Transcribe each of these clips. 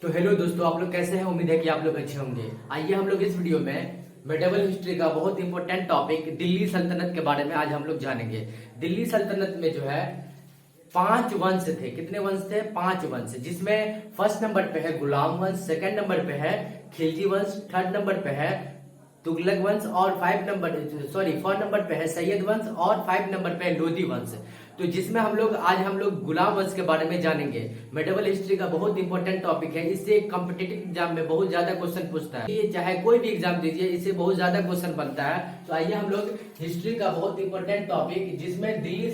तो हेलो दोस्तों, आप लोग कैसे हैं। उम्मीद है कि आप लोग अच्छे होंगे। आइए हम लोग इस वीडियो में मेडिवल हिस्ट्री का बहुत इंपॉर्टेंट टॉपिक दिल्ली सल्तनत के बारे में आज हम लोग जानेंगे। दिल्ली सल्तनत में जो है 5 वंश थे। कितने वंश थे? 5 वंश, जिसमें फर्स्ट नंबर पे है गुलाम वंश, सेकंड नंबर पे है खिलजी वंश, थर्ड नंबर पे है तुगलक वंश और 4 नंबर पे है सैयद वंश और 5 नंबर पे है लोधी वंश। तो जिसमें हम लोग गुलाम वंश के बारे में जानेंगे। मेडिवल हिस्ट्री का बहुत इंपॉर्टेंट टॉपिक है। इससे कॉम्पिटिटिव एग्जाम में बहुत ज्यादा क्वेश्चन पूछता है। ये चाहे कोई भी एग्जाम दीजिए, इससे बहुत ज्यादा क्वेश्चन बनता है। तो आइए हम लोग हिस्ट्री का बहुत इंपॉर्टेंट टॉपिक, जिसमें दिल्ली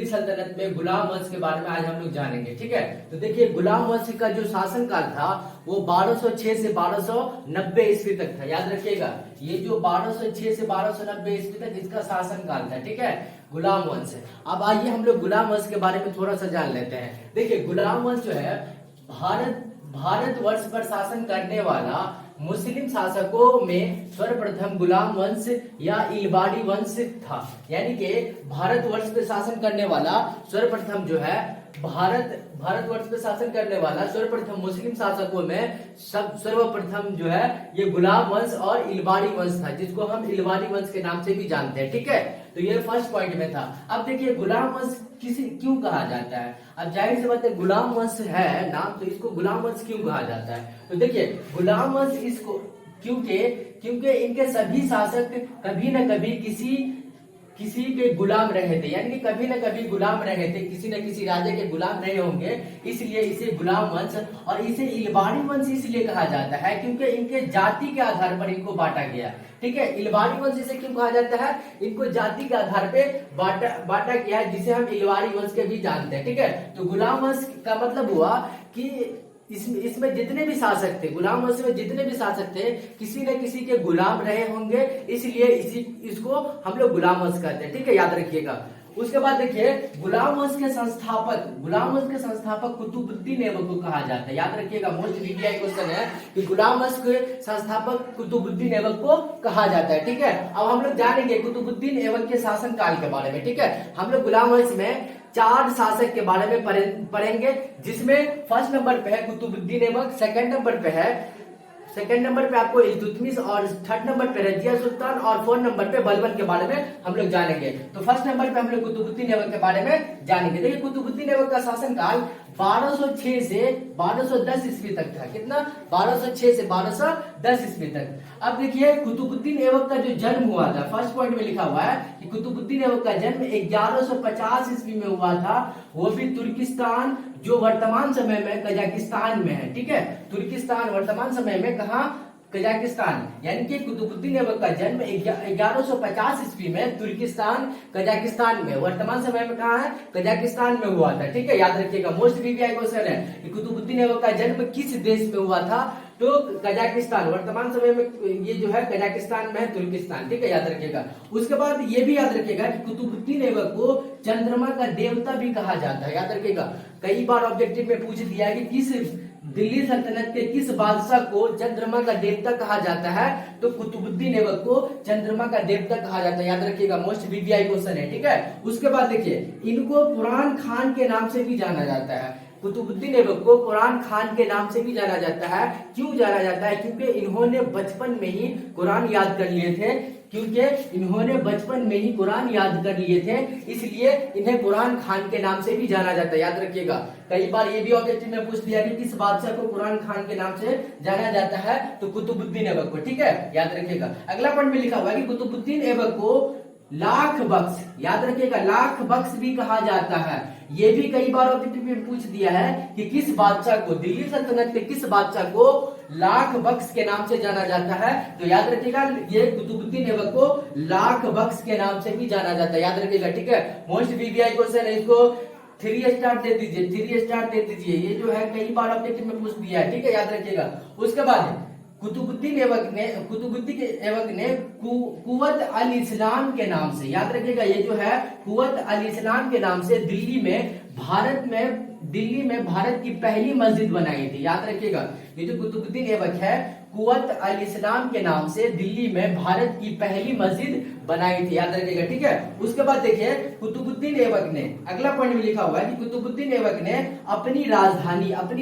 सल्तनत में गुलाम वंश के बारे में आज हम लोग जानेंगे। ठीक है, तो देखिए गुलाम वंश का जो शासनकाल था वो 1206 से 1290 ईस्वी तक था। याद रखिएगा, ये जो 1206 से 1290 ईस्वी तक इसका शासनकाल था। ठीक है, गुलाम वंश। अब आइए हम लोग गुलाम वंश के बारे में थोड़ा सा जान लेते हैं। देखिए गुलाम वंश जो है भारतवर्ष पर शासन करने वाला मुस्लिम शासकों में सर्वप्रथम गुलाम वंश या इलबाड़ी वंश था। यानी कि भारतवर्ष पे शासन करने वाला सर्वप्रथम जो है भारतवर्ष पे शासन करने वाला सर्वप्रथम मुस्लिम शासकों में सर्वप्रथम जो है ये गुलाम वंश और इलबाड़ी वंश था, जिसको हम इलबाड़ी वंश के नाम से भी जानते हैं। ठीक है, तो ये फर्स्ट पॉइंट में था। अब देखिए गुलाम वंश क्यों कहा जाता है। अब जाहिर सी बात है, गुलाम वंश है नाम, तो इसको गुलाम वंश क्यों कहा जाता है। तो देखिए गुलाम वंश इसको क्योंकि इनके सभी शासक कभी न कभी किसी के गुलाम रहे थे। यानी कि कभी न कभी गुलाम रहे थे, किसी न किसी राजा के गुलाम रहे होंगे, इसलिए इसे गुलाम वंश और इसे इलबाड़ी वंश इसलिए कहा जाता है क्योंकि इनके जाति के आधार पर इनको बांटा गया। ठीक है, इलबाड़ी वंश इसे क्यों कहा जाता है? इनको जाति के आधार पे बांटा गया है, जिसे हम इलबाड़ी वंश के भी जानते हैं। ठीक है, तो गुलाम वंश का मतलब हुआ कि इसमें जितने भी शासक थे, गुलाम वंश में जितने भी शासक थे, किसी न किसी के गुलाम रहे होंगे, इसलिए इसको हम लोग गुलाम वंश कहते हैं। ठीक है, याद रखिएगा। उसके बाद देखिए गुलाम वंश के संस्थापक कुतुबुद्दीन ऐबक को कहा जाता है। याद रखिएगा, मोस्ट वीवीआई क्वेश्चन है कि गुलाम वंश के संस्थापक कुतुबुद्दीन ऐबक को कहा जाता है। ठीक है, अब हम लोग जानेंगे कुतुबुद्दीन ऐबक के शासन काल के बारे में। ठीक है, हम लोग गुलाम वंश में 4 शासक के बारे में पढ़ेंगे, जिसमें फर्स्ट नंबर पे है कुतुबुद्दीन ऐबक, सेकंड नंबर पे आपको इल्तुतमिश और थर्ड नंबर पे रजिया सुल्तान और 4 नंबर पे बलबन के बारे में हम लोग जानेंगे। तो फर्स्ट नंबर पे हम लोग कुतुबुद्दीन ऐबक के बारे में जानेंगे। देखिए कुतुबुद्दीन ऐबक का शासनकाल 1206 से 1210 ईस्वी तक था। कितना? 1206 से 1210 ईस्वी तक। अब देखिए कुतुबुद्दीन ऐबक का जो जन्म हुआ था, फर्स्ट पॉइंट में लिखा हुआ है कि कुतुबुद्दीन ऐबक का जन्म 1150 ईस्वी में हुआ था, वो भी तुर्किस्तान, जो वर्तमान समय में कजाकिस्तान में है। ठीक है, तुर्किस्तान वर्तमान समय में कहा? कजाकिस्तान। यानी कि कुतुबुद्दीन ऐबक का जन्म 1150 ईस्वी में तुर्किस्तान कजाकिस्तान में, वर्तमान समय में कहा है? कजाकिस्तान में हुआ था। ठीक है, याद रखिएगा, मोस्ट वीवीआई क्वेश्चन है कि कुतुबुद्दीन ऐबक का जन्म किस देश में हुआ था। तो कजाकिस्तान, वर्तमान समय में ये जो है कजाकिस्तान में है, तुर्किस्तान। ठीक है, याद रखिएगा। उसके बाद ये भी याद रखिएगा कि कुतुबुद्दीन ऐबक को चंद्रमा का देवता भी कहा जाता है। याद रखिएगा, कई बार ऑब्जेक्टिव में पूछ दिया है कि किस दिल्ली सल्तनत के किस बादशाह को चंद्रमा का देवता कहा जाता है। तो कुतुबुद्दीन ऐबक को चंद्रमा का देवता कहा जाता है। याद रखिएगा, मोस्ट वीवीआई क्वेश्चन है। ठीक है, उसके बाद देखिए इनको कुरान खान के नाम से भी जाना जाता है। कुतुबुद्दीन ऐबक को कुरान खान के नाम से भी जाना जाता है। क्यों जाना जाता है? क्योंकि इन्होंने बचपन में ही कुरान याद कर लिए थे, इसलिए इन्हें कुरान खान के नाम से भी जाना जाता है। याद रखिएगा, कई बार ये भी ऑब्जेक्टिव में पूछ दिया कि किस बादशाह को कुरान खान के नाम से जाना जाता है। तो कुतुबुद्दीन ऐबक को। ठीक है, याद रखिएगा। अगला पॉइंट में लिखा हुआ है कि कुतुबुद्दीन ऐबक को लाख बख्श, याद रखिएगा, लाख बख्श भी कहा जाता है। ये भी कई बार ऑब्जेक्टिव में पूछ दिया है कि किस बादशाह को, दिल्ली सल्तनत के किस बादशाह को लाख बख्श के नाम से जाना जाता है। तो याद रखिएगा, ये कुतुबुद्दीन ऐबक को लाख बख्श के नाम से भी जाना जाता है। याद रखिएगा, ठीक है, मोस्ट वीवीआई क्वेश्चन है, इसको 3 स्टार दे दीजिए। ये जो है कई बार ऑब्जेक्टिव में पूछ दिया है। ठीक है, याद रखिएगा। उसके बाद कुतुबुद्दीन ऐबक ने कुव्वत अल इस्लाम के नाम से, याद रखिएगा, ये जो है कुव्वत अल इस्लाम के नाम से दिल्ली में भारत की पहली मस्जिद बनाई थी। याद रखिएगा, ये जो कुतुबुद्दीन ऐबक है कुव्वत अल इस्लाम के नाम से दिल्ली में भारत की पहली मस्जिद बनाई थी, याद रखिएगा, ठीक है। उसके बाद देखिए कुतुबुद्दीन ऐबक ने, अगला पॉइंट में लिखा हुआ है कि कुतुबुद्दीन ऐबक ने अपनी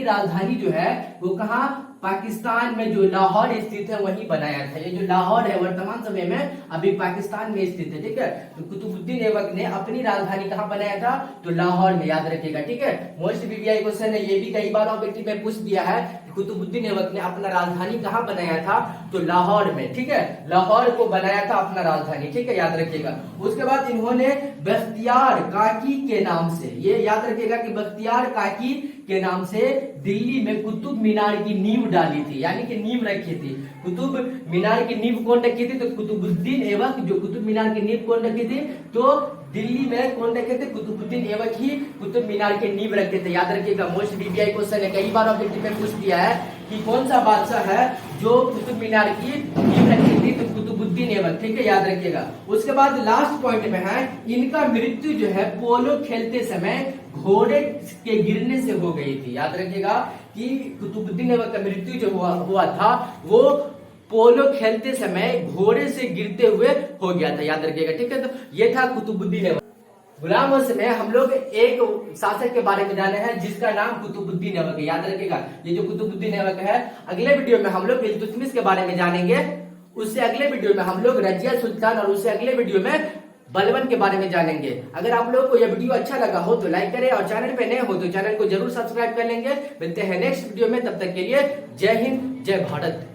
राजधानी जो है वो कहाँ, पाकिस्तान में जो लाहौर स्थित है वहीं बनाया था। ये जो लाहौर है वर्तमान समय में अभी पाकिस्तान में स्थित है, ठीक है। तो कुतुबुद्दीन ऐबक ने अपनी राजधानी कहाँ बनाया था, तो लाहौर में, याद रखिएगा, ठीक है। मोस्ट वीवीआई क्वेश्चन है, ये भी कई बार ऑब्जेक्टिव में पूछ दिया है, कुतुबुद्दीन ऐबक ने अपना राजधानी कहाँ बनाया था, तो लाहौर में, ठीक है। लाहौर को बनाया था अपना राजधानी, ठीक है, याद रखिएगा। उसके बाद इन्होंने बख्तियार काकी के नाम से, ये याद रखिएगा कि बख्तियार काकी के नाम से दिल्ली में कुतुब मीनार की नींव डाली थी, यानी कि नींव रखी थी। कुतुब मीनार की नींव कौन रखी थी, तो कुतुबुद्दीन ऐबक, जो कुतुब मीनार की नींव कौन रखी थी, तो दिल्ली में कौन रखे थे, कुतुबुद्दीन ऐबक ही कुतुब मीनार के नींव रखे थे, याद रखिएगा। मोस्ट वीवीआई क्वेश्चन है, कई बार ऑब्जेक्टिव में पूछ दिया है कि कौन सा बादशाह है जो कुतुब मीनार की नींव रखी थी, तो कुतुबुद्दीन ऐबक, ठीक है, याद रखिएगा। उसके बाद लास्ट पॉइंट में है, इनका मृत्यु जो है पोलो खेलते समय घोड़े के गिरने से हो गई थी, याद रखिएगा कि कुतुबुद्दीन ऐबक का मृत्यु जो हुआ था वो पोलो खेलते समय घोड़े से गिरते हुए हो गया था, याद रखिएगा, ठीक है। तो ये था कुतुबुद्दीन ऐबक। गुलाम वंश में हम लोग एक शासक के बारे में जाने हैं जिसका नाम कुतुबुद्दीन ऐबक है, याद रखिएगा। ये जो कुतुबुद्दीन ऐबक है, अगले वीडियो में हम लोग इल्तुतमिश के बारे में जानेंगे, उससे अगले वीडियो में हम लोग रजिया सुल्तान, और उससे अगले वीडियो में बलबन के बारे में जानेंगे। अगर आप लोगों को यह वीडियो अच्छा लगा हो तो लाइक करें, और चैनल पे नए हो तो चैनल को जरूर सब्सक्राइब कर लेंगे। मिलते हैं नेक्स्ट वीडियो में, तब तक के लिए जय हिंद, जय भारत।